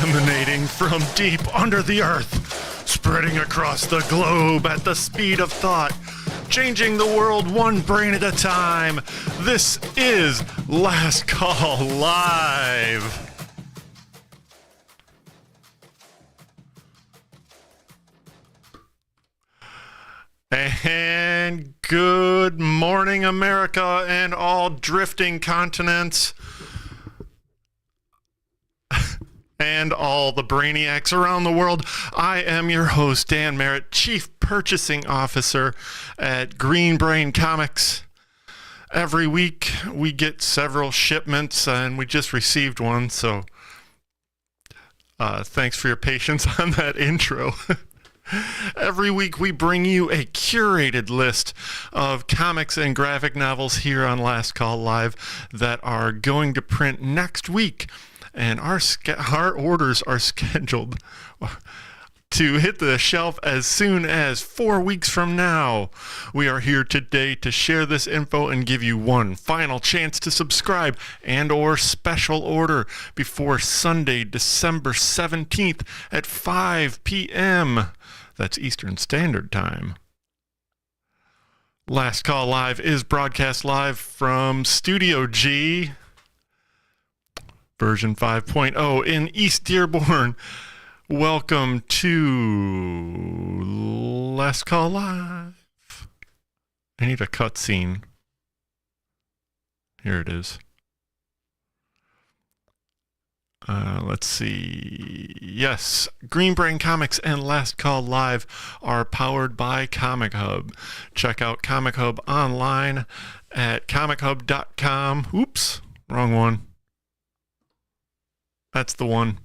Emanating from deep under the earth, spreading across the globe at the speed of thought, changing the world one brain at a time. This is Last Call Live. And good morning, America and all drifting continents. And all the brainiacs around the world. I am your host, Dan Merritt, Chief Purchasing Officer at Green Brain Comics. Every week we get several shipments, and we just received one, so thanks for your patience on that intro. Every week we bring you a curated list of comics and graphic novels here on Last Call Live that are going to print next week. And our orders are scheduled to hit the shelf as soon as 4 weeks from now. We are here today to share this info and give you one final chance to subscribe and or special order before Sunday, December 17th at 5 p.m. That's Eastern Standard Time. Last Call Live is broadcast live from Studio G, version 5.0 in East Dearborn. Welcome to Last Call Live. I need a cutscene. Here it is. Let's see. Yes, Green Brain Comics and Last Call Live are powered by Comichub. Check out Comichub online at comichub.com. Oops, wrong one. That's the one.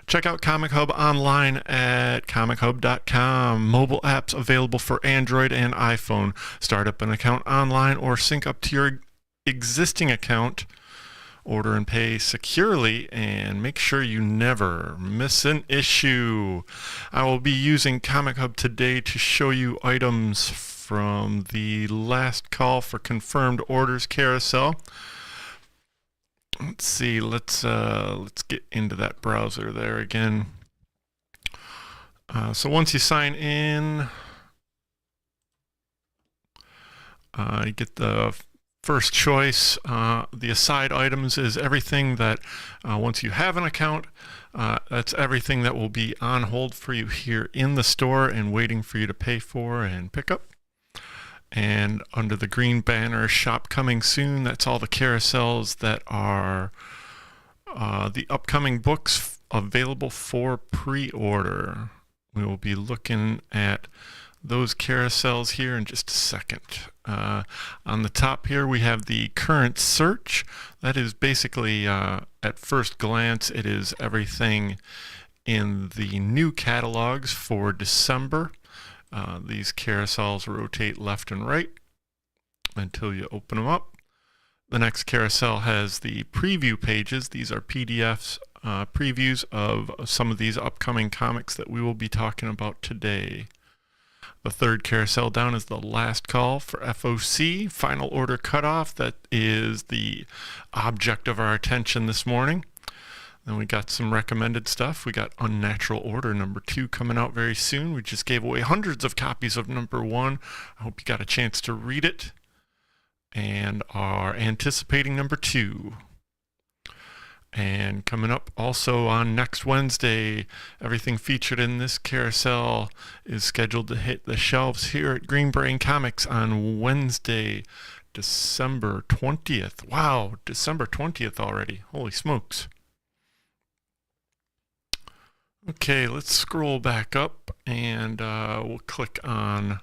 Check out Comichub online at comichub.com. Mobile apps available for Android and iPhone. Start up an account online or sync up to your existing account. Order and pay securely, and make sure you never miss an issue. I will be using Comichub today to show you items from the Last Call for Confirmed Orders carousel. Let's see. Let's get into that browser there again. So once you sign in, you get the first choice. The aside items is everything that once you have an account, that's everything that will be on hold for you here in the store and waiting for you to pay for and pick up. And under the green banner, shop coming soon, that's all the carousels that are the upcoming books available for pre-order. We will be looking at those carousels here in just a second. On the top here we have the current search. That is basically, at first glance, it is everything in the new catalogs for December. These carousels rotate left and right until you open them up. The next carousel has the preview pages. These are PDFs, previews of some of these upcoming comics that we will be talking about today. The third carousel down is the last call for FOC, final order cutoff. That is the object of our attention this morning. Then we got some recommended stuff. We got Unnatural Order number 2 coming out very soon. We just gave away hundreds of copies of number 1. I hope you got a chance to read it and are anticipating number 2. And coming up also on next Wednesday, everything featured in this carousel is scheduled to hit the shelves here at Green Brain Comics on Wednesday, December 20th. Wow, December 20th already. Holy smokes. Okay, let's scroll back up and we'll click on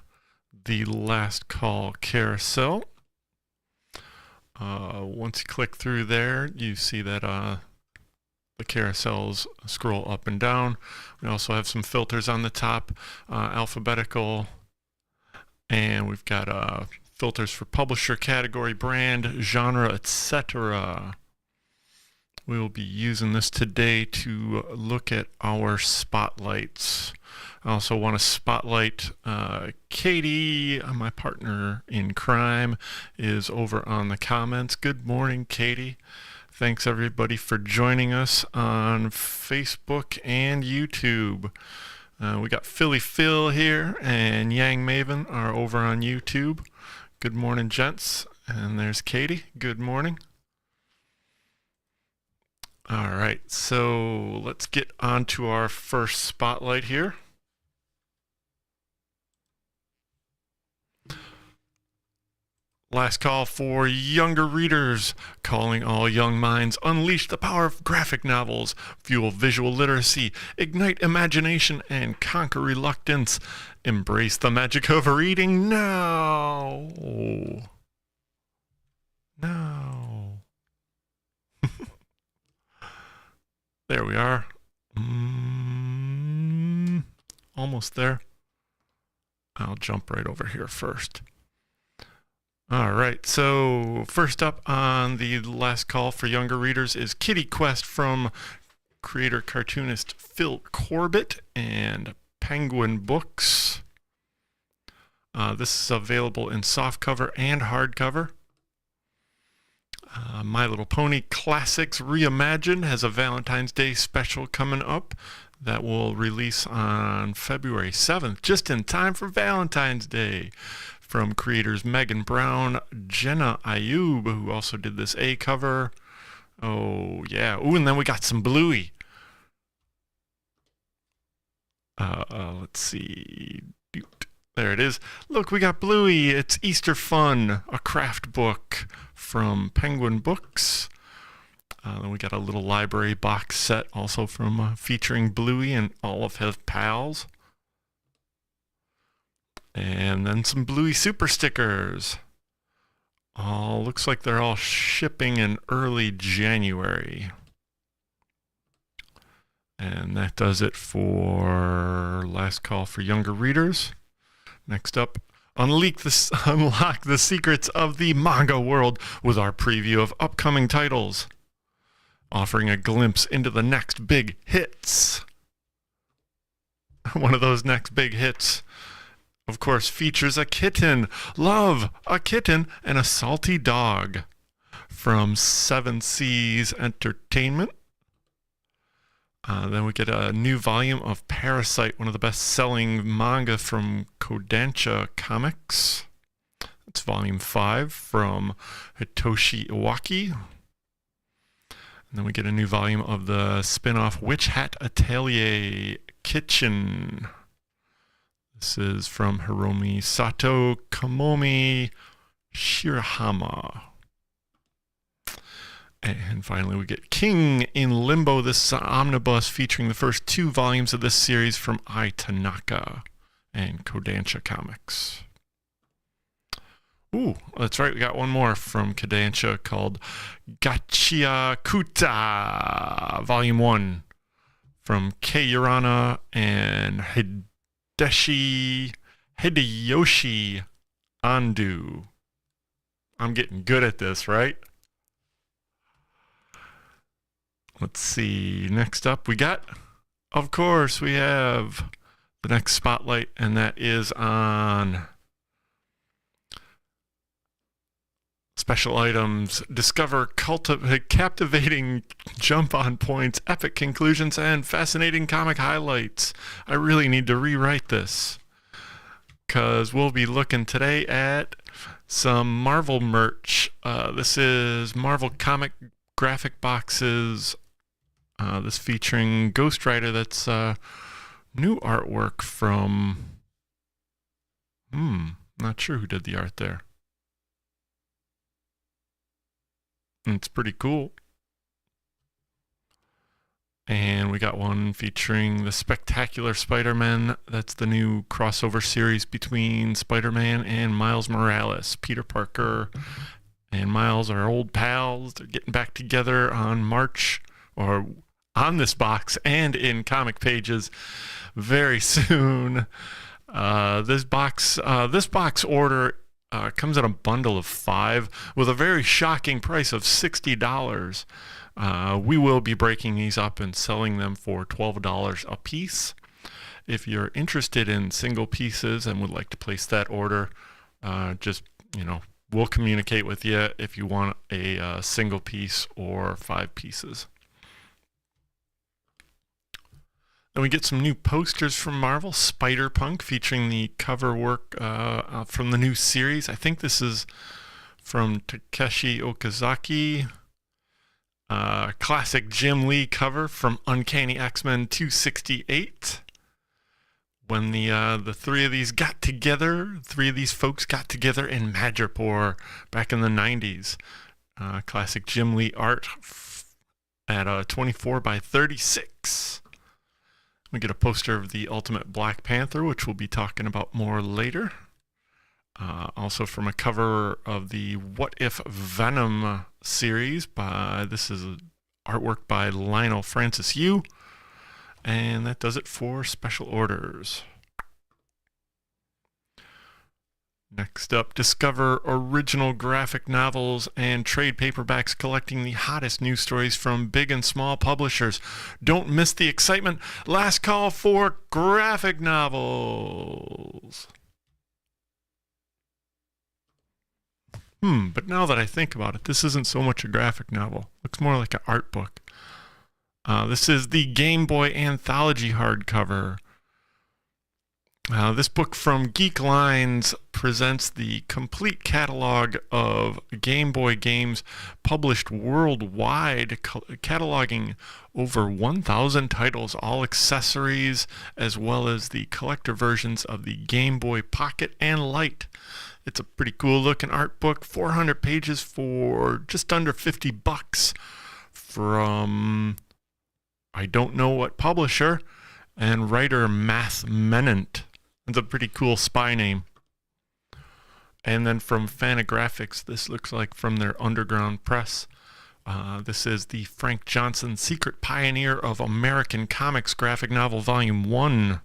the Last Call carousel. Once you click through there, you see that the carousels scroll up and down. We also have some filters on the top, alphabetical, and we've got filters for publisher, category, brand, genre, etc. We will be using this today to look at our spotlights. I also want to spotlight Katie, my partner in crime, is over on the comments. Good morning, Katie. Thanks everybody for joining us on Facebook and YouTube. We got Philly Phil here and Yang Maven are over on YouTube. Good morning, gents. And there's Katie. Good morning. All right, so let's get on to our first spotlight here. Last call for younger readers, calling all young minds, unleash the power of graphic novels, fuel visual literacy, ignite imagination, and conquer reluctance. Embrace the magic of reading now. No. There we are. Almost there. I'll jump right over here first. All right, so first up on the last call for younger readers is Kitty Quest from creator cartoonist Phil Corbett and Penguin Books. This is available in softcover and hardcover. My Little Pony Classics Reimagined has a Valentine's Day special coming up that will release on February 7th, just in time for Valentine's Day. From creators Megan Brown, Jenna Ayub, who also did this A cover. Oh, yeah. Ooh, and then we got some Bluey. Let's see. There it is. Look, we got Bluey. It's Easter Fun, a craft book from Penguin Books. Then we got a little library box set also from featuring Bluey and all of his pals. And then some Bluey super stickers. Looks like they're all shipping in early January. And that does it for last call for younger readers. Next up, unlock the secrets of the manga world with our preview of upcoming titles, offering a glimpse into the next big hits. One of those next big hits, of course, features a kitten. Love, a kitten, and a salty dog from Seven Seas Entertainment. Then we get a new volume of Parasite, one of the best-selling manga from Kodansha Comics. It's volume 5 from Hitoshi Iwaki. And then we get a new volume of the spin-off Witch Hat Atelier Kitchen. This is from Hiromi Sato, Kamomi Shirahama. And finally, we get King in Limbo. This is an omnibus featuring the first 2 volumes of this series from Ai Tanaka and Kodansha Comics. Ooh, that's right. We got one more from Kodansha called Gachia Kuta, Volume 1 from Kei Urana and Hideyoshi Andu. I'm getting good at this, right? Let's see. Next up, we have the next spotlight, and that is on special items. Discover captivating jump-on points, epic conclusions, and fascinating comic highlights. I really need to rewrite this, because we'll be looking today at some Marvel merch. This is Marvel comic graphic boxes. This featuring Ghost Rider. That's new artwork from... not sure who did the art there. It's pretty cool. And we got one featuring the Spectacular Spider-Man. That's the new crossover series between Spider-Man and Miles Morales. Peter Parker and Miles are old pals. They're getting back together on March, or on this box and in comic pages very soon. This box order comes in a bundle of 5 with a very shocking price of $60. We will be breaking these up and selling them for $12 a piece. If you're interested in single pieces and would like to place that order, just we'll communicate with you if you want a single piece or 5 pieces. Then we get some new posters from Marvel. Spider-Punk, featuring the cover work from the new series. I think this is from Takeshi Okazaki. Classic Jim Lee cover from Uncanny X-Men 268. When the three of these folks got together in Madripoor back in the 90s. Classic Jim Lee art at 24 by 36. We get a poster of the Ultimate Black Panther, which we'll be talking about more later. Also from a cover of the What If Venom series. This is artwork by Lionel Francis Yu. And that does it for special orders. Next up, discover original graphic novels and trade paperbacks collecting the hottest news stories from big and small publishers. Don't miss the excitement. Last call for graphic novels. But now that I think about it, this isn't so much a graphic novel. Looks more like an art book. This is the Game Boy Anthology hardcover. This book from Geek Lines presents the complete catalog of Game Boy games published worldwide, cataloging over 1,000 titles, all accessories, as well as the collector versions of the Game Boy Pocket and Light. It's a pretty cool looking art book, 400 pages for just under $50 from I don't know what publisher, and writer Math Menant. It's a pretty cool spy name. And then from Fantagraphics, this looks like from their underground press. This is the Frank Johnson Secret Pioneer of American Comics graphic novel, Volume 1.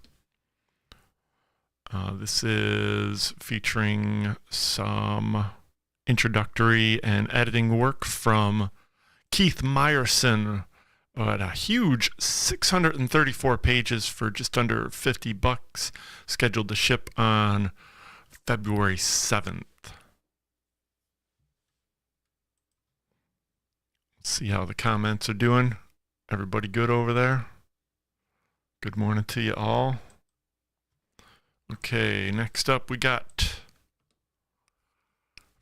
This is featuring some introductory and editing work from Keith Meyerson. But a huge 634 pages for just under $50, scheduled to ship on February 7th. Let's see how the comments are doing. Everybody good over there? Good morning to you all. Okay, next up we got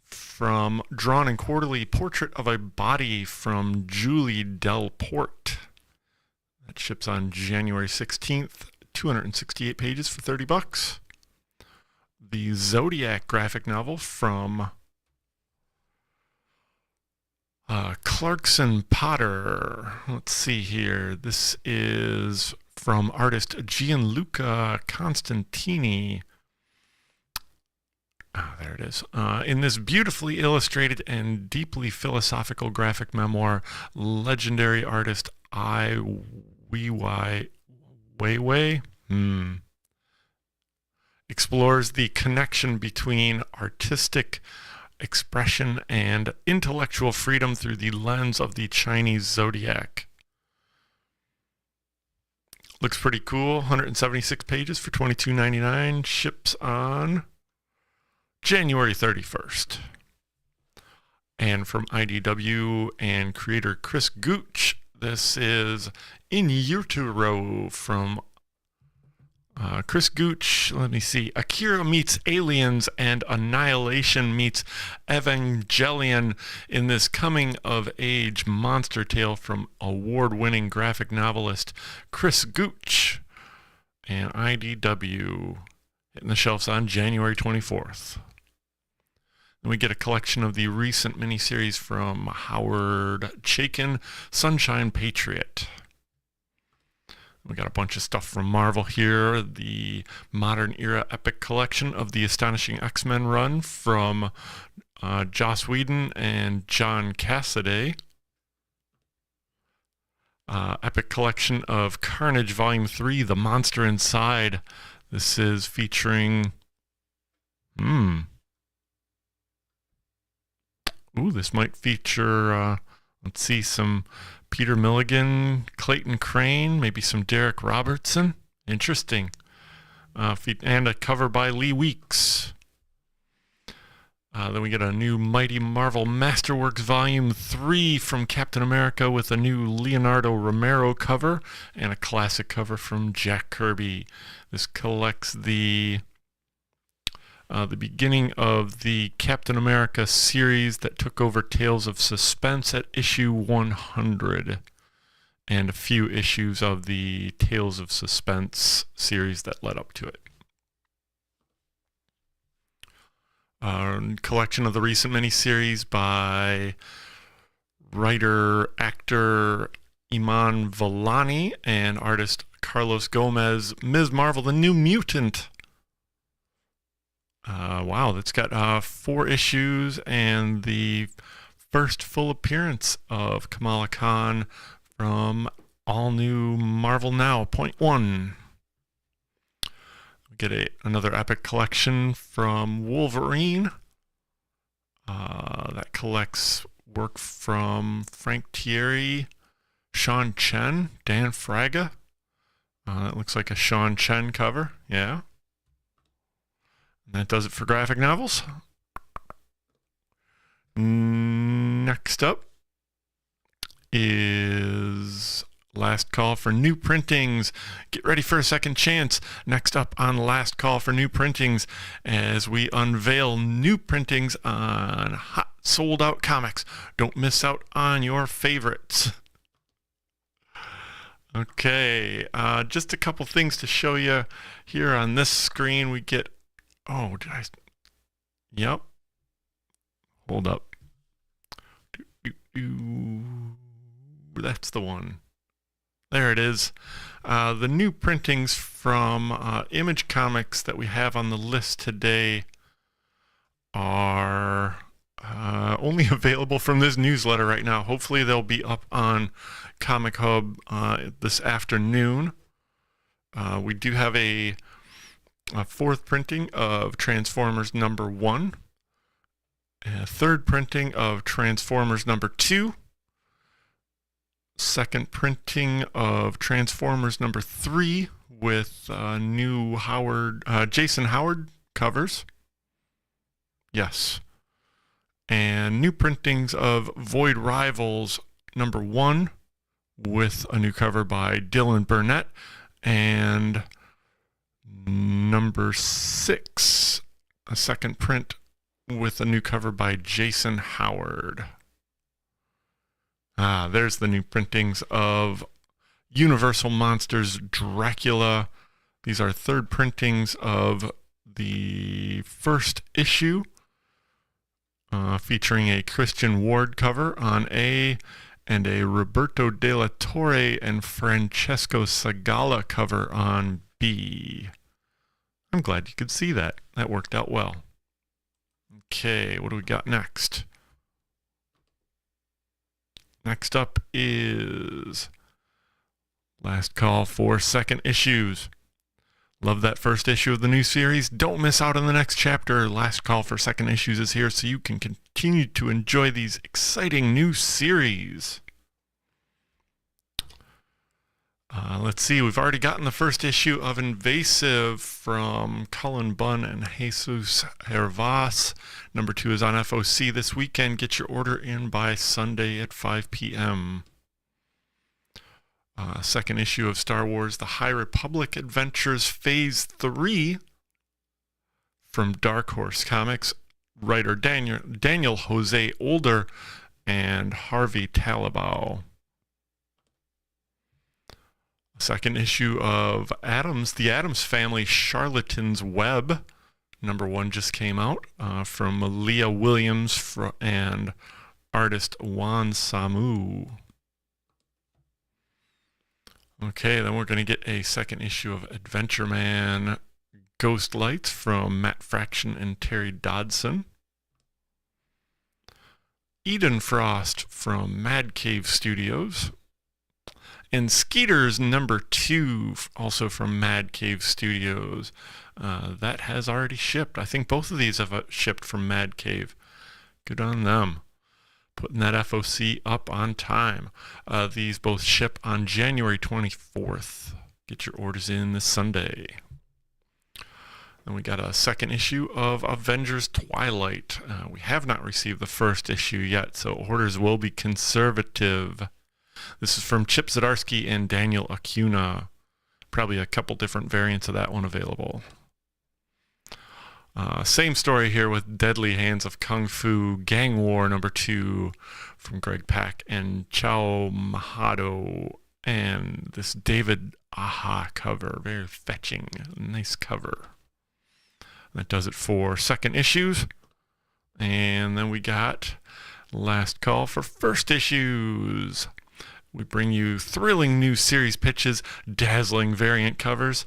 from Drawn and Quarterly, Portrait of a Body from Julie Delport. That ships on January 16th, 268 pages for $30. The Zodiac graphic novel from Clarkson Potter. Let's see here. This is from artist Gianluca Constantini. There it is. In this beautifully illustrated and deeply philosophical graphic memoir, legendary artist Ai Weiwei explores the connection between artistic expression and intellectual freedom through the lens of the Chinese zodiac. Looks pretty cool. 176 pages for $22.99. Ships on January 31st. And from IDW and creator Chris Gooch, this is In Utero from Chris Gooch. Let me see. Akira meets Aliens and Annihilation meets Evangelion in this coming-of-age monster tale from award-winning graphic novelist Chris Gooch and IDW. Hitting the shelves on January 24th. Then we get a collection of the recent miniseries from Howard Chaykin, Sunshine Patriot. We got a bunch of stuff from Marvel here. The Modern Era Epic Collection of the Astonishing X-Men run from Joss Whedon and John Cassaday. Epic Collection of Carnage Volume 3, The Monster Inside. This is featuring... Ooh, this might feature, let's see, some Peter Milligan, Clayton Crane, maybe some Derek Robertson. Interesting. And a cover by Lee Weeks. Then we get a new Mighty Marvel Masterworks Volume 3 from Captain America with a new Leonardo Romero cover and a classic cover from Jack Kirby. This collects the beginning of the Captain America series that took over Tales of Suspense at issue 100, and a few issues of the Tales of Suspense series that led up to it. Collection of the recent miniseries by writer-actor Iman Vellani and artist Carlos Gomez, Ms. Marvel, the New Mutant. Wow, that's got 4 issues and the first full appearance of Kamala Khan from All New Marvel Now, .1. We get another epic collection from Wolverine. That collects work from Frank Thierry, Sean Chen, Dan Fraga. That looks like a Sean Chen cover, yeah. And that does it for graphic novels. Next up is Last Call for New Printings. Get ready for a second chance. Next up on Last Call for New Printings, as we unveil new printings on hot sold out comics. Don't miss out on your favorites. Okay, just a couple things to show you here on this screen. We get, yep. Hold up. That's the one. There it is. The new printings from Image Comics that we have on the list today are only available from this newsletter right now. Hopefully they'll be up on Comichub this afternoon. We do have a 4th printing of Transformers number 1, a 3rd printing of Transformers number 2, 2nd printing of Transformers number 3 with new Jason Howard covers. Yes. And new printings of Void Rivals number 1 with a new cover by Dylan Burnett, and number 6, a 2nd print with a new cover by Jason Howard. There's the new printings of Universal Monsters Dracula. These are 3rd printings of the 1st issue, featuring a Christian Ward cover on A and a Roberto De La Torre and Francesco Sagala cover on B. I'm glad you could see that. That worked out well. Okay, what do we got next? Next up is Last Call for Second Issues. Love that first issue of the new series? Don't miss out on the next chapter. Last Call for Second Issues is here so you can continue to enjoy these exciting new series. Let's see, we've already gotten the first issue of Invasive from Cullen Bunn and Jesus Hervas. Number 2 is on FOC this weekend. Get your order in by Sunday at 5 p.m. 2nd issue of Star Wars The High Republic Adventures Phase 3 from Dark Horse Comics. Writer Daniel Jose Older and Harvey Talabau. 2nd issue of The Addams Family Charlatan's Web. Number 1 just came out from Leah Williams and artist Juan Samu. Okay, then we're going to get a 2nd issue of Adventure Man Ghost Lights from Matt Fraction and Terry Dodson. Eden Frost from Mad Cave Studios. And Skeeters number 2, also from Mad Cave Studios. That has already shipped. I think both of these have shipped from Mad Cave. Good on them. Putting that FOC up on time. These both ship on January 24th. Get your orders in this Sunday. And we got a second issue of Avengers Twilight. We have not received the first issue yet, so orders will be conservative. This is from Chip Zdarsky and Daniel Acuna. Probably a couple different variants of that one available. Same story here with Deadly Hands of Kung Fu Gang War #2 from Greg Pak and Chao Mahado. And this David Aha cover. Very fetching. Nice cover. That does it for second issues. And then we got last call for first issues. We bring you thrilling new series pitches, dazzling variant covers,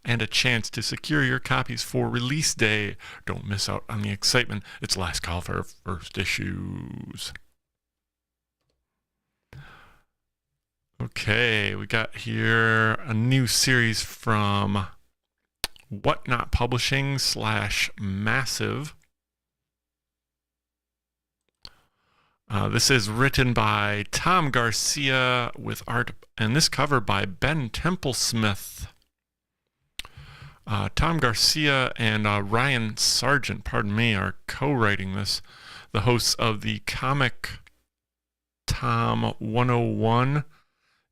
and a chance to secure your copies for release day. Don't miss out on the excitement. It's last call for first issues. Okay, we got here a new series from Whatnot Publishing / Massive. This is written by Tom Garcia with art, and this cover by Ben Templesmith. Tom Garcia and Ryan Sargent, are co-writing this. The hosts of the Comic Tom 101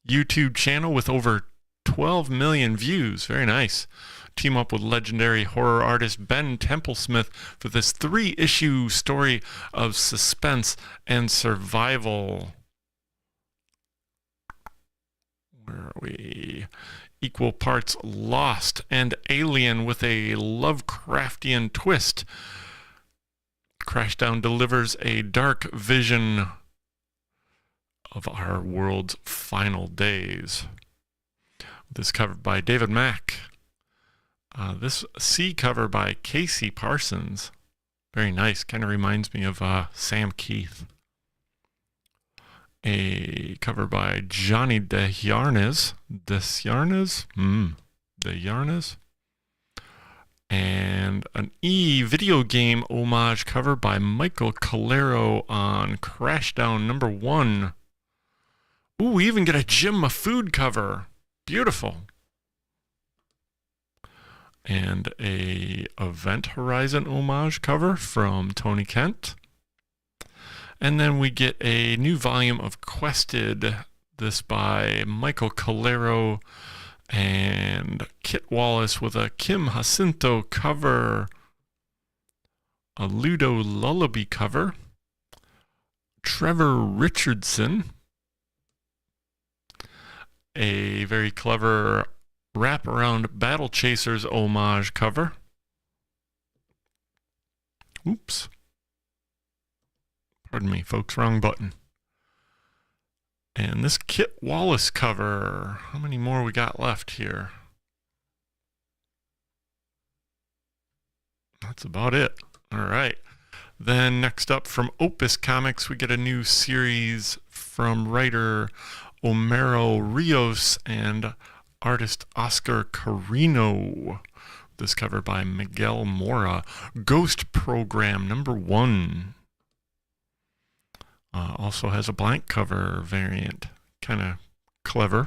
YouTube channel with over 12 million views. Very nice. Team up with legendary horror artist Ben Templesmith for this 3-issue story of suspense and survival. Where are we? Equal parts Lost and Alien with a Lovecraftian twist. Crashdown delivers a dark vision of our world's final days. This covered by David Mack. This C cover by Casey Parsons. Very nice. Kind of reminds me of Sam Keith. A cover by Johnny DeYarnes. DeYarnes. And an E video game homage cover by Michael Calero on Crashdown #1. Ooh, we even get a Jim Mafood cover. Beautiful. And a Event Horizon homage cover from Tony Kent. And then we get a new volume of Quested, this by Michael Calero and Kit Wallace with a Kim Jacinto cover, a Ludo Lullaby cover, Trevor Richardson, a very clever Wraparound Battle Chasers homage cover. Oops. Pardon me, folks, wrong button. And this Kit Wallace cover, how many more we got left here? That's about it. All right. Then next up from Opus Comics, we get a new series from writer Homero Rios and artist Oscar Carino. This cover by Miguel Mora. Ghost Program #1. Also has a blank cover variant. Kind of clever.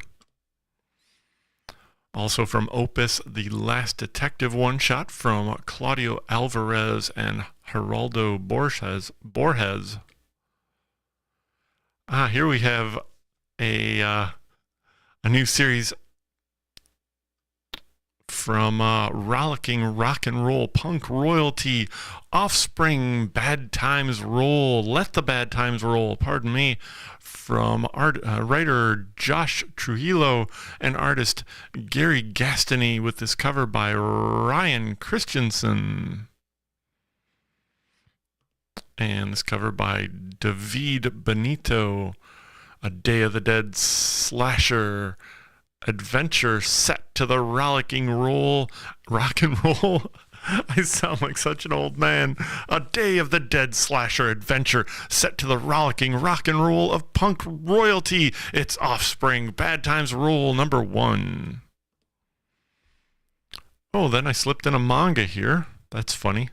Also from Opus, The Last Detective one-shot from Claudio Alvarez and Geraldo Borges. Here we have a new series from rollicking rock and roll punk royalty, Offspring, Bad Times Roll, Let the Bad Times Roll, pardon me, from writer Josh Trujillo and artist Gary Gastany, with this cover by Ryan Christensen. And this cover by David Benito, a Day of the Dead slasher adventure set to the rollicking rock and roll. I sound like such an old man. A Day of the Dead slasher adventure set to the rollicking rock and roll of punk royalty. It's Offspring, Bad Times Roll #1. Oh, then I slipped in a manga here. That's funny.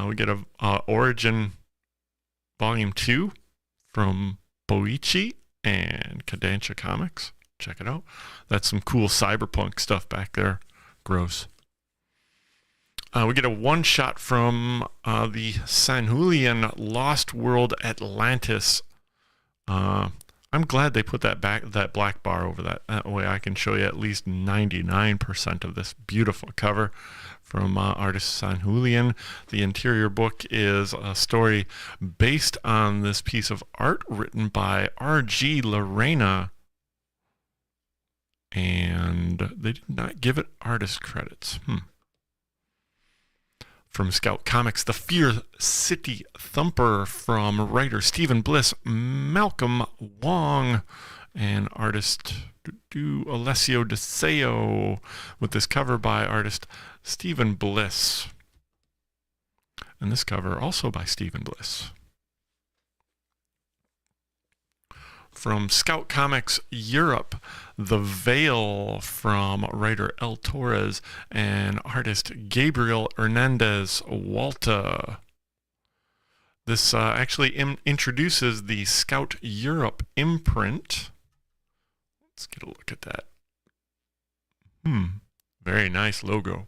We get a Origin Volume 2 from Boichi and Kodansha Comics. Check it out. That's some cool cyberpunk stuff back there. Gross. We get a one-shot from the Sanhulian Lost World Atlantis. I'm glad they put that black bar over that. That way I can show you at least 99% of this beautiful cover from artist Sanhulian. The interior book is a story based on this piece of art written by R.G. Lorena. And they did not give it artist credits. From Scout Comics, The Fear City Thumper from writer Stephen Bliss, Malcolm Wong, and artist Alessio DeSeo, with this cover by artist Stephen Bliss. And this cover also by Stephen Bliss. From Scout Comics Europe, The Veil from writer El Torres and artist Gabriel Hernandez Walta. This actually introduces the Scout Europe imprint. Let's get a look at that. Very nice logo.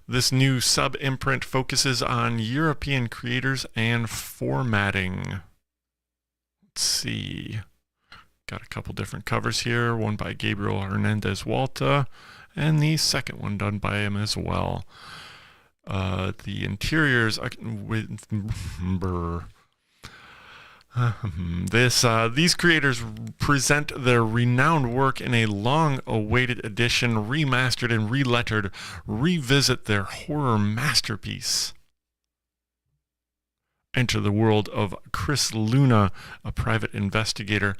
This new sub-imprint focuses on European creators and formatting. Let's see. Got a couple different covers here. One by Gabriel Hernandez Walta, and the second one done by him as well. The interiors these creators present their renowned work in a long-awaited edition, remastered and relettered, revisit their horror masterpiece. Enter the world of Chris Luna, a private investigator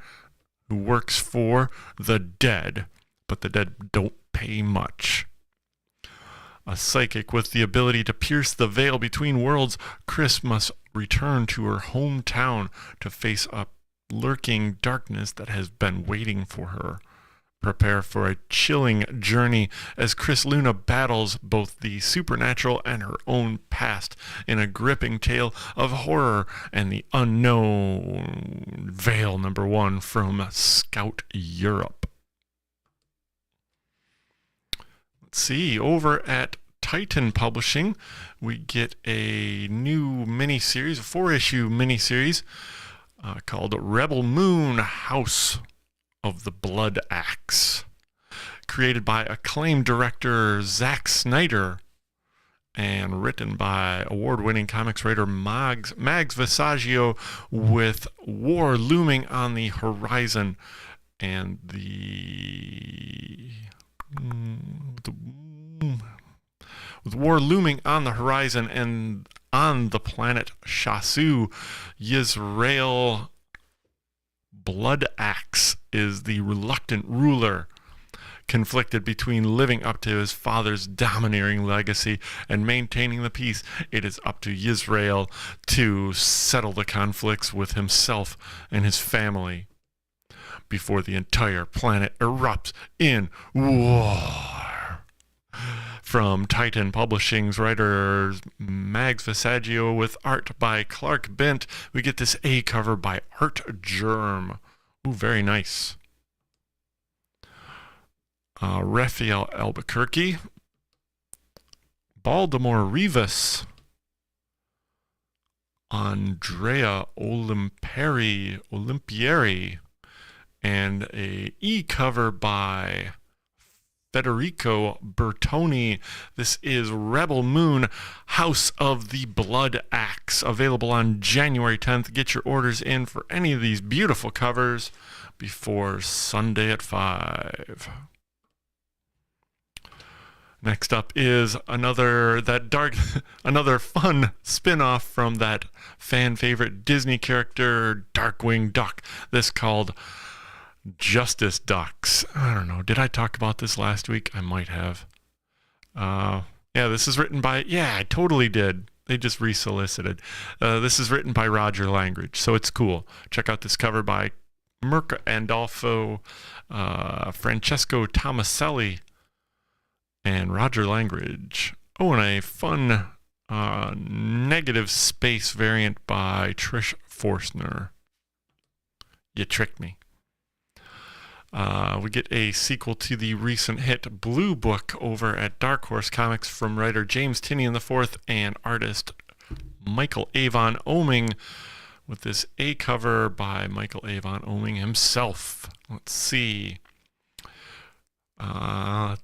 who works for the dead, but the dead don't pay much. A psychic with the ability to pierce the veil between worlds, Chris must return to her hometown to face a lurking darkness that has been waiting for her. Prepare for a chilling journey as Chris Luna battles both the supernatural and her own past in a gripping tale of horror and the unknown. Veil #1 from Scout Europe. Let's see, over at Titan Publishing, we get a new miniseries, a 4-issue miniseries called Rebel Moon House of the Blood Axe, created by acclaimed director Zack Snyder and written by award-winning comics writer Mags Visaggio, with war looming on the horizon and with war looming on the horizon and on the planet Shasu, Yisrael Blood Axe is the reluctant ruler, conflicted between living up to his father's domineering legacy and maintaining the peace. It is up to Yisrael to settle the conflicts with himself and his family before the entire planet erupts in war. From Titan Publishing's writers Mags Visaggio with art by Clark Bent, we get this A cover by Art Germ. Ooh, very nice. Raphael Albuquerque, Baltimore Rivas, Andrea Olimpieri, and a E cover by Federico Bertoni. This is Rebel Moon, House of the Blood Axe, available on January 10th. Get your orders in for any of these beautiful covers before Sunday at 5. Next up is another fun spin-off from that fan favorite Disney character Darkwing Duck. This called Justice Ducks. I don't know. Did I talk about this last week? I might have. This is written by... Yeah, I totally did. They just resolicited. This is written by Roger Langridge, so it's cool. Check out this cover by Mirka Andolfo, Francesco Tomaselli, and Roger Langridge. Oh, and a fun negative space variant by Trish Forstner. You tricked me. We get a sequel to the recent hit Blue Book over at Dark Horse Comics from writer James Tynion IV and artist Michael Avon Oeming, with this A cover by Michael Avon Oeming himself. Let's see.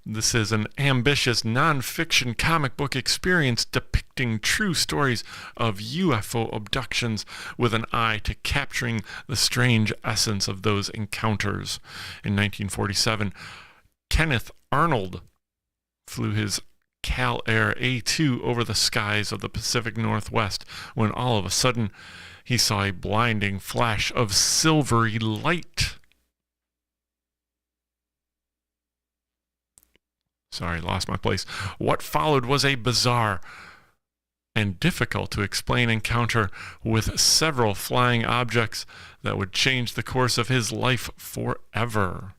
This is an ambitious non-fiction comic book experience depicting true stories of UFO abductions with an eye to capturing the strange essence of those encounters. In 1947, Kenneth Arnold flew his Cal Air A2 over the skies of the Pacific Northwest when all of a sudden he saw a blinding flash of silvery light. Sorry, lost my place. What followed was a bizarre and difficult to explain encounter with several flying objects that would change the course of his life forever.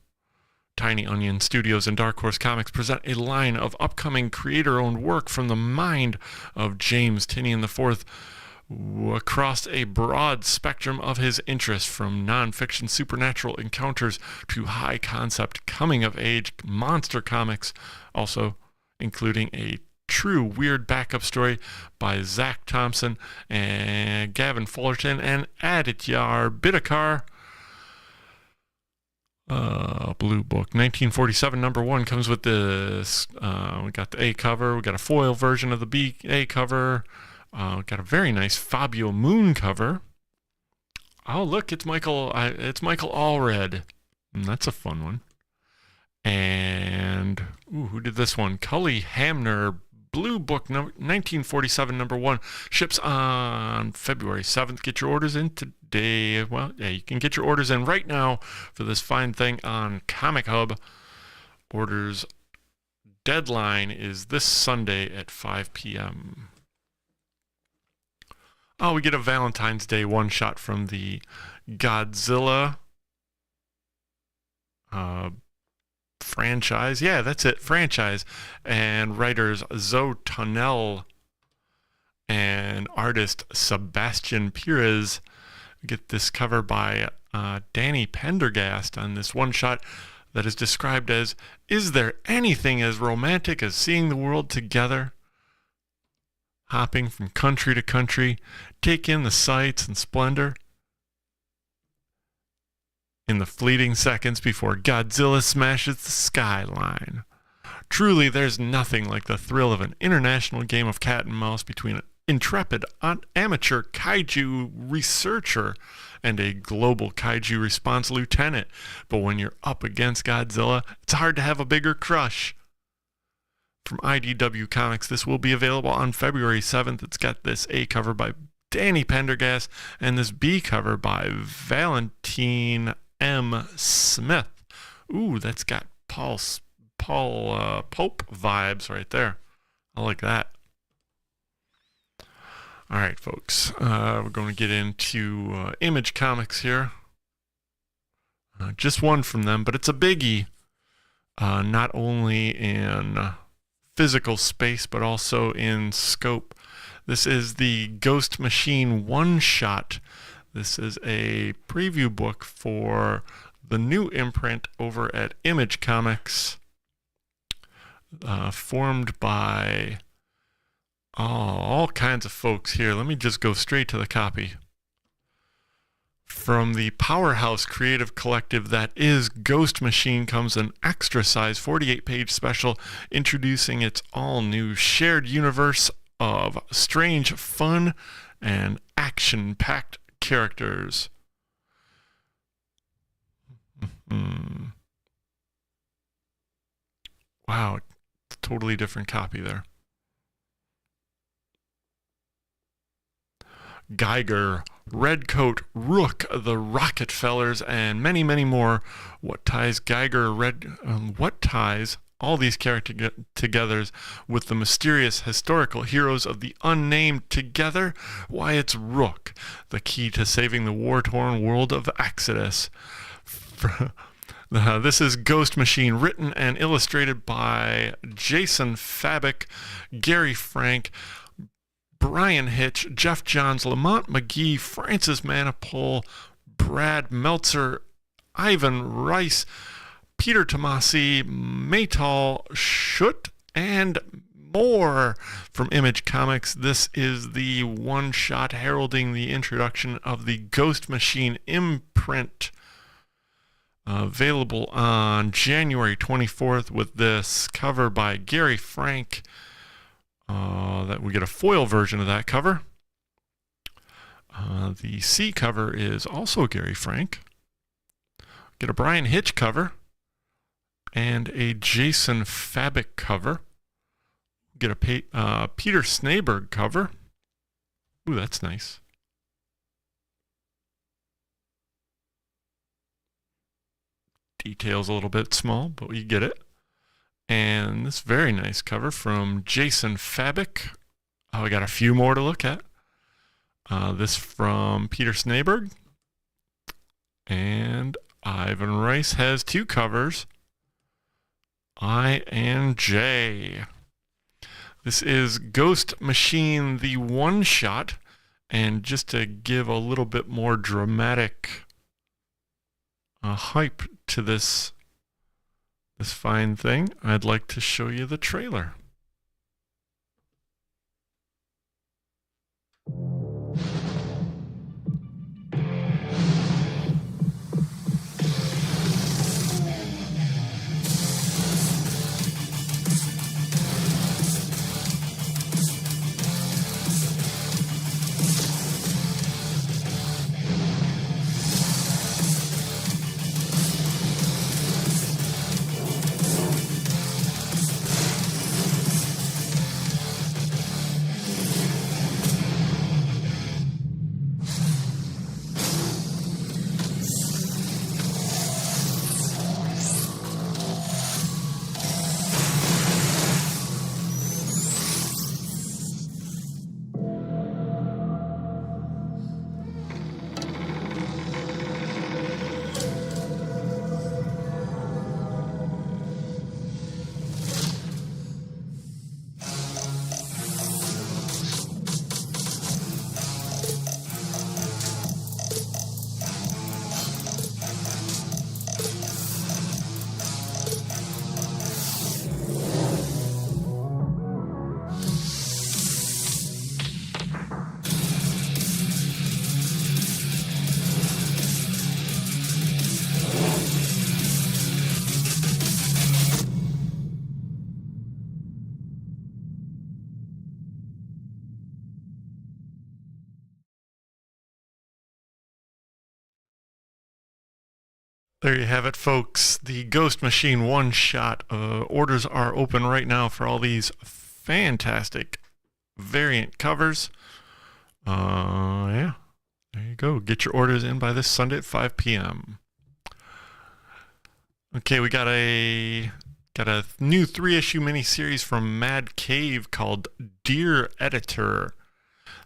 Tiny Onion Studios and Dark Horse Comics present a line of upcoming creator-owned work from the mind of James Tynion IV across a broad spectrum of his interests, from non-fiction supernatural encounters to high-concept coming-of-age monster comics, also including a true weird backup story by Zach Thompson and Gavin Fullerton and Aditya Bidikar. Blue Book 1947 #1 comes with this. We got the A cover, we got a foil version of the B A cover. Got a very nice Fabio Moon cover. Oh, look, it's Michael Allred. That's a fun one. And who did this one? Cully Hamner. Blue Book 1947 #1 ships on February 7th. Get your orders in today. Well, yeah, you can get your orders in right now for this fine thing on Comichub. Orders deadline is this Sunday at 5 p.m. Oh, we get a Valentine's Day one-shot from the Godzilla franchise. Yeah, that's it, franchise. And writers Zoe Tonnell and artist Sebastian Perez. We get this cover by Danny Pendergast on this one-shot that is described as, "Is there anything as romantic as seeing the world together? Hopping from country to country, take in the sights and splendor in the fleeting seconds before Godzilla smashes the skyline. Truly, there's nothing like the thrill of an international game of cat and mouse between an intrepid amateur kaiju researcher and a global kaiju response lieutenant. But when you're up against Godzilla, it's hard to have a bigger crush." From IDW Comics, this will be available on February 7th. It's got this A cover by Danny Pendergast and this B cover by Valentine M. Smith. Ooh, that's got Paul Pope vibes right there. I like that. All right, folks. We're going to get into Image Comics here. Just one from them, but it's a biggie. Not only in physical space, but also in scope. This is the Ghost Machine one-shot. This is a preview book for the new imprint over at Image Comics, formed by all kinds of folks here. Let me just go straight to the copy. From the powerhouse creative collective that is Ghost Machine comes an extra-size 48-page special introducing its all-new shared universe of strange, fun, and action-packed characters. Wow, totally different copy there. Geiger, Redcoat, Rook, the Rockefellers, and many, many more. What ties all these characters together with the mysterious historical heroes of the unnamed together? Why, it's Rook, the key to saving the war-torn world of Exodus. This is Ghost Machine, written and illustrated by Jason Fabic, Gary Frank, Brian Hitch, Jeff Johns, Lamont McGee, Francis Manipul, Brad Meltzer, Ivan Rice, Peter Tomasi, Maytal Schutt, and more from Image Comics. This is the one-shot heralding the introduction of the Ghost Machine imprint, available on January 24th with this cover by Gary Frank. That we get a foil version of that cover. The C cover is also Gary Frank. Get a Brian Hitch cover and a Jason Fabic cover. Get a Peter Snaberg cover. Ooh, that's nice. Details a little bit small, but we get it. And this very nice cover from Jason Fabic. Oh, I got a few more to look at. This from Peter Snaberg. And Ivan Rice has two covers. I and J. This is Ghost Machine, the one-shot. And just to give a little bit more dramatic hype to this fine thing, I'd like to show you the trailer. There you have it, folks. The Ghost Machine one-shot. Orders are open right now for all these fantastic variant covers. Yeah, there you go. Get your orders in by this Sunday at 5 p.m. Okay, we got a new 3-issue miniseries from Mad Cave called Dear Editor.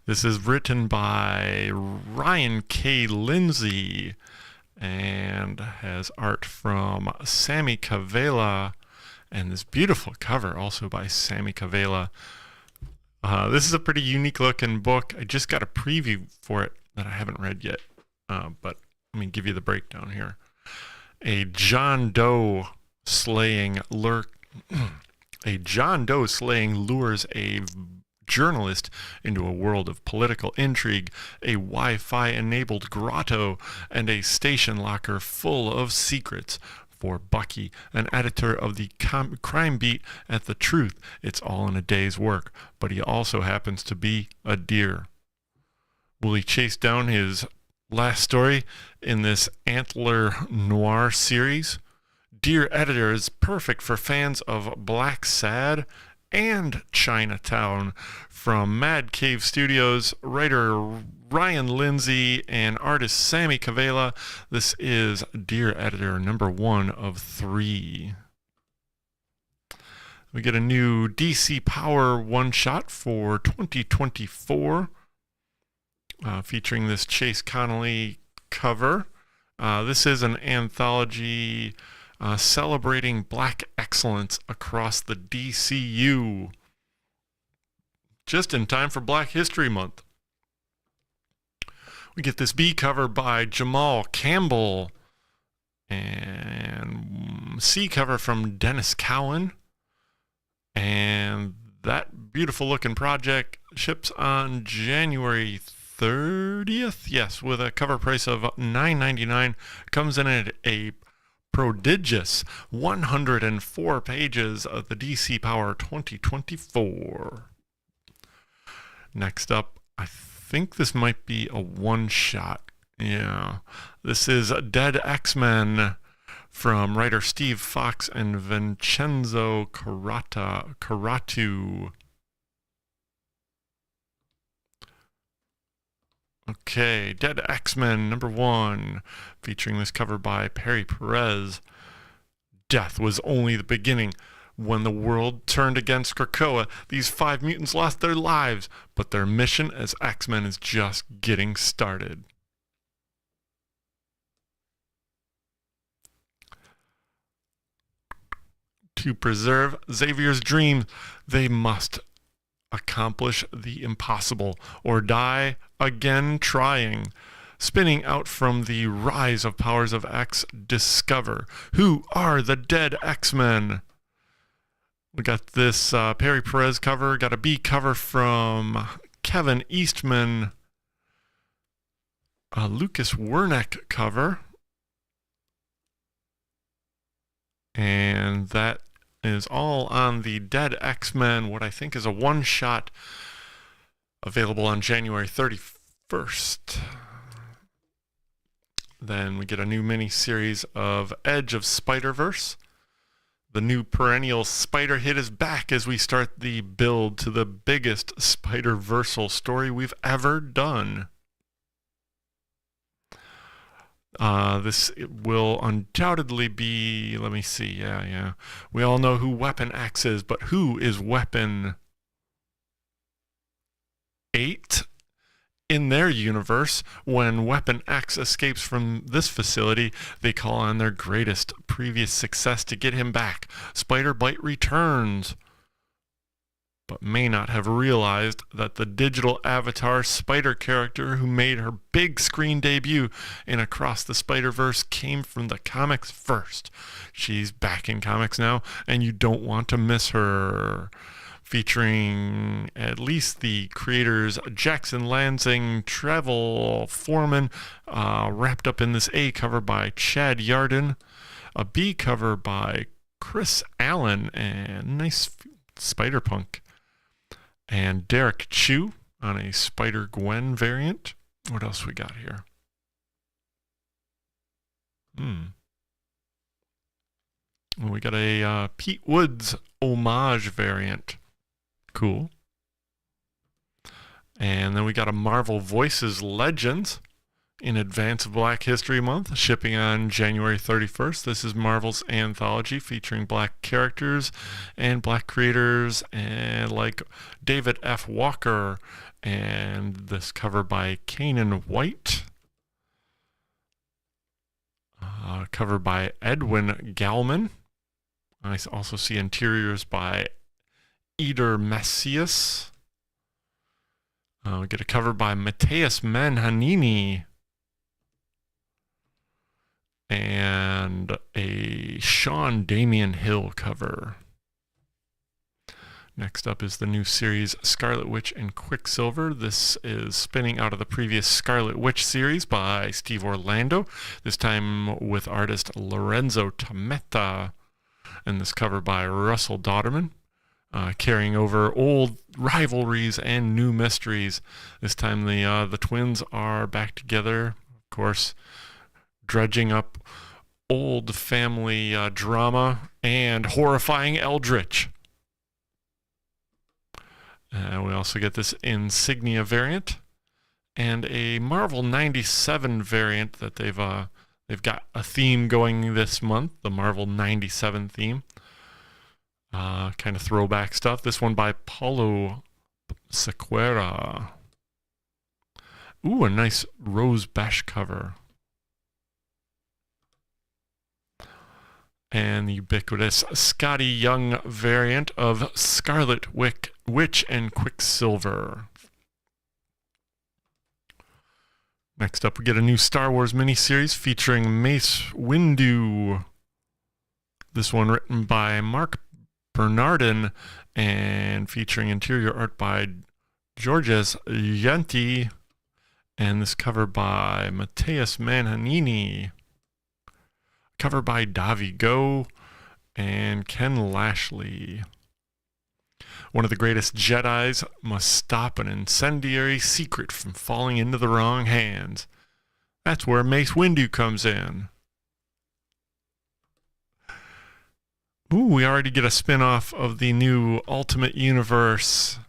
This is written by Ryan K. Lindsay and has art from Sammy Cavella, and this beautiful cover also by Sammy Cavella. This is a pretty unique looking book. I just got a preview for it that I haven't read yet, but let me give you the breakdown here. A John Doe slaying lures a journalist into a world of political intrigue, a Wi-Fi enabled grotto, and a station locker full of secrets. For Bucky, an editor of the crime beat at The Truth, it's all in a day's work, but he also happens to be a deer. Will he chase down his last story in this Antler Noir series? Dear Editor is perfect for fans of Black Sad and Chinatown. From Mad Cave Studios, writer Ryan Lindsay and artist Sammy Cavella, this is Dear Editor number 1 of 3. We get a new DC Power one-shot for 2024, featuring this Chase Connolly cover. This is an anthology celebrating black excellence across the DCU, just in time for Black History Month. We get this B cover by Jamal Campbell, And C cover from Dennis Cowan. And that beautiful looking project ships on January 30th. Yes, with a cover price of $9.99. Comes in at a prodigious 104 pages of the DC Power 2024. Next up, I think this might be a one-shot. Yeah, this is Dead X-Men from writer Steve Fox and Vincenzo Caratu. Okay, Dead X-Men #1, featuring this cover by Perry Perez. Death was only the beginning. When the world turned against Krakoa, these 5 mutants lost their lives, but their mission as X-Men is just getting started. To preserve Xavier's dreams, they must accomplish the impossible or die again trying. Spinning out from the rise of Powers of X, discover who are the Dead X-Men. We got this Perry Perez cover, got a B cover from Kevin Eastman, a Lucas Werneck cover, and that is all on the Dead X-Men, what I think is a one-shot, available on January 31st. Then we get a new mini-series of Edge of Spider-Verse. The new perennial Spider hit is back as we start the build to the biggest Spider-Versal story we've ever done. This will undoubtedly be, let me see, yeah. We all know who Weapon X is, but who is Weapon 8? In their universe, when Weapon X escapes from this facility, they call on their greatest previous success to get him back. Spider-Bite returns, but may not have realized that the digital avatar Spider character who made her big screen debut in Across the Spider-Verse came from the comics first. She's back in comics now, and you don't want to miss her. Featuring at least the creators Jackson Lansing, Travel Foreman, wrapped up in this A cover by Chad Yarden, a B cover by Chris Allen, and nice Spider-Punk, and Derek Chu on a Spider-Gwen variant. What else we got here? We got a Pete Woods homage variant. Cool. And then we got a Marvel Voices Legends in advance of Black History Month, shipping on January 31st. This is Marvel's anthology featuring Black characters and Black creators, and like David F. Walker, and this cover by Kanan White. Cover by Edwin Gallman. I also see interiors by Eder Messias. We get a cover by Mateus Manhanini. And a Sean Damian Hill cover. Next up is the new series Scarlet Witch and Quicksilver. This is spinning out of the previous Scarlet Witch series by Steve Orlando, this time with artist Lorenzo Tametta, and this cover by Russell Dodderman, carrying over old rivalries and new mysteries. This time the twins are back together, of course, dredging up old family drama and horrifying eldritch. We also get this Insignia variant and a Marvel 97 variant that they've got a theme going this month, the Marvel 97 theme. Kind of throwback stuff. This one by Paulo Sequeira. Ooh, a nice Rose Besh cover. And the ubiquitous Scotty Young variant of Scarlet Witch and Quicksilver. Next up, we get a new Star Wars miniseries featuring Mace Windu. This one written by Mark Bernardin and featuring interior art by Georges Yanti, and this cover by Matthias Manhanini. Cover by Davi Go and Ken Lashley. One of the greatest Jedis must stop an incendiary secret from falling into the wrong hands. That's where Mace Windu comes in. Ooh, we already get a spin-off of the new Ultimate Universe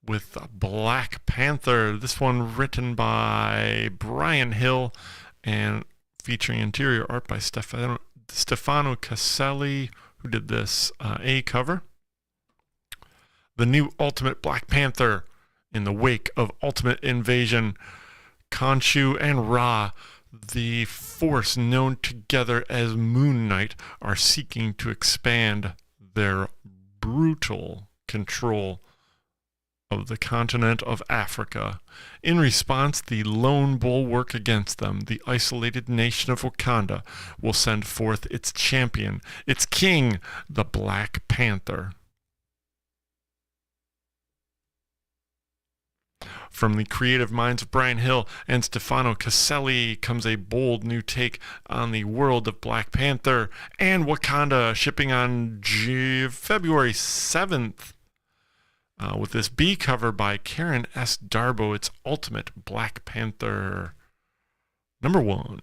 with Black Panther. This one written by Brian Hill and featuring interior art by Stefano Caselli, who did this A cover. The new Ultimate Black Panther. In the wake of Ultimate Invasion, Khonshu and Ra, the force known together as Moon Knight, are seeking to expand their brutal control of the continent of Africa. In response, the lone bulwark against them, the isolated nation of Wakanda, will send forth its champion, its king, the Black Panther. From the creative minds of Brian Hill and Stefano Caselli comes a bold new take on the world of Black Panther and Wakanda, shipping on February 7th. With this B cover by Karen S. Darbo, it's Ultimate Black Panther #1.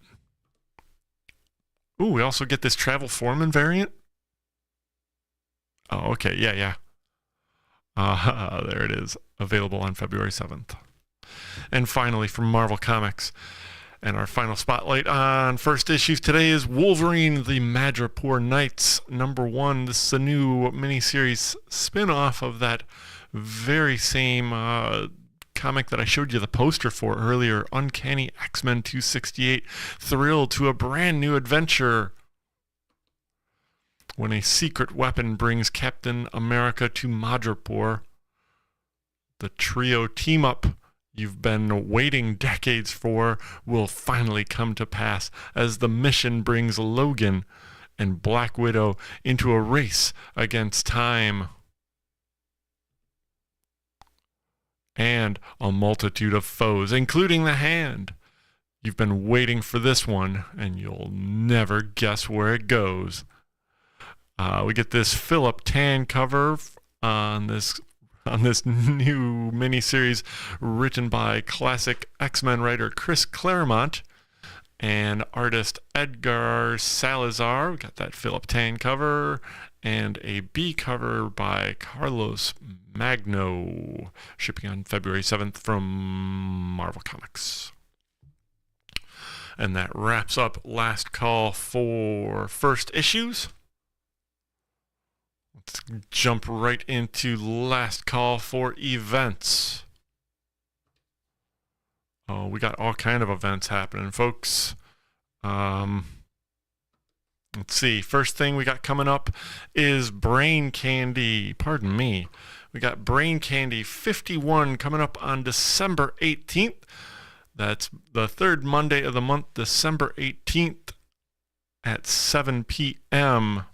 Ooh, we also get this Travel Foreman variant. Oh, okay, yeah. There it is, available on February 7th. And finally, from Marvel Comics, and our final spotlight on first issues today is Wolverine, the Madripoor Knights #1. This is a new miniseries spin-off of that very same comic that I showed you the poster for earlier, Uncanny X-Men 268. Thrilled to a brand new adventure when a secret weapon brings Captain America to Madripoor. The trio team-up you've been waiting decades for will finally come to pass as the mission brings Logan and Black Widow into a race against time and a multitude of foes, including the Hand. You've been waiting for this one, and you'll never guess where it goes. We get this Philip Tan cover on this new miniseries written by classic X-Men writer Chris Claremont and artist Edgar Salazar. We got that Philip Tan cover and a B cover by Carlos Magno, shipping on February 7th from Marvel Comics. And that wraps up Last Call for first issues. Let's jump right into Last Call for events. Oh, we got all kind of events happening, folks. Let's see. First thing we got coming up is Brain Candy. Pardon me. We got Brain Candy 51 coming up on December 18th. That's the third Monday of the month, December 18th at 7 p.m.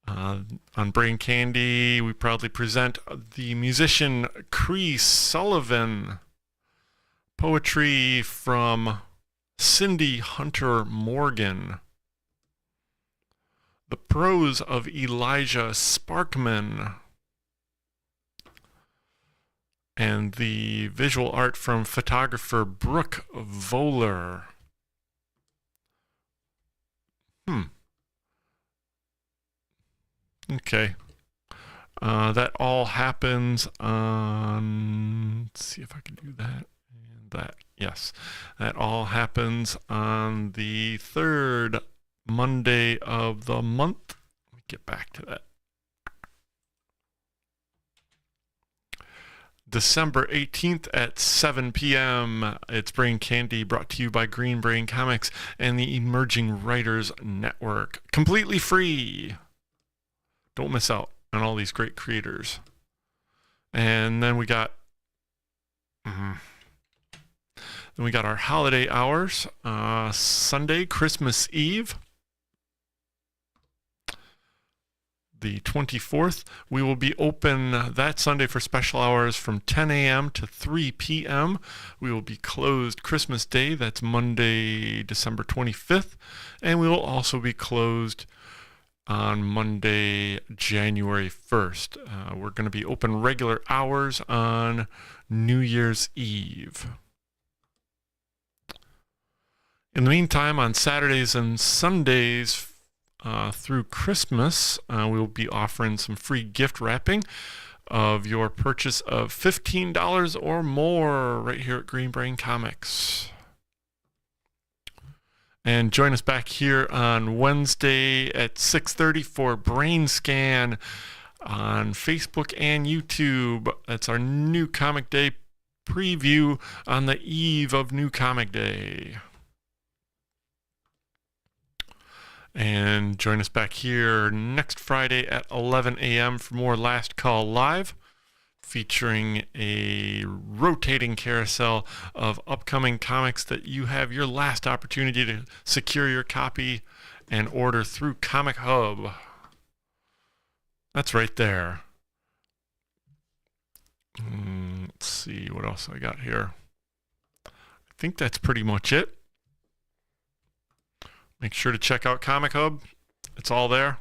On Brain Candy, we proudly present the musician Cree Sullivan. Poetry from Cindy Hunter Morgan. The prose of Elijah Sparkman. And the visual art from photographer Brooke Voller. Okay. That all happens on... Let's see if I can do that. And that, yes. That all happens on the third Monday of the month. Let me get back to that. December 18th at 7 p.m. It's Brain Candy, brought to you by Green Brain Comics and the Emerging Writers Network. Completely free. Don't miss out on all these great creators. And then we got Then we got our holiday hours. Sunday, Christmas Eve, the 24th. We will be open that Sunday for special hours from 10 a.m. to 3 p.m. We will be closed Christmas Day. That's Monday, December 25th. And we will also be closed on Monday, January 1st. We're going to be open regular hours on New Year's Eve. In the meantime, on Saturdays and Sundays through Christmas, we will be offering some free gift wrapping of your purchase of $15 or more right here at Green Brain Comics. And join us back here on Wednesday at 6:30 for BrainScan on Facebook and YouTube. That's our New Comic Day preview on the eve of New Comic Day. And join us back here next Friday at 11 a.m. for more Last Call Live, featuring a rotating carousel of upcoming comics that you have your last opportunity to secure your copy and order through Comichub. That's right there. Let's see what else I got here. I think that's pretty much it. Make sure to check out Comichub. It's all there.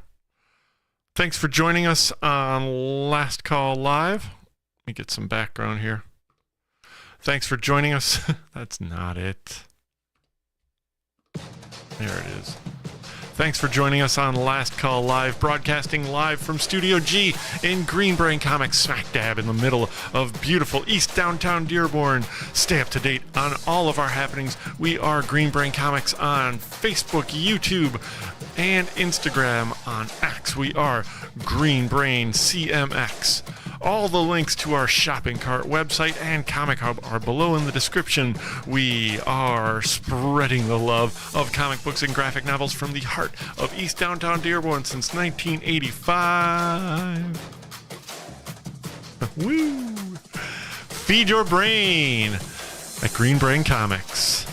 Thanks for joining us on Last Call Live. Let me get some background here. Thanks for joining us. That's not it. There it is. Thanks for joining us on Last Call Live, broadcasting live from Studio G in Green Brain Comics, smack dab in the middle of beautiful East Downtown Dearborn. Stay up to date on all of our happenings. We are Green Brain Comics on Facebook, YouTube, and Instagram. On X, we are Green Brain CMX. All the links to our shopping cart, website, and Comichub are below in the description. We are spreading the love of comic books and graphic novels from the heart of East Downtown Dearborn since 1985. Woo! Feed your brain at Green Brain Comics.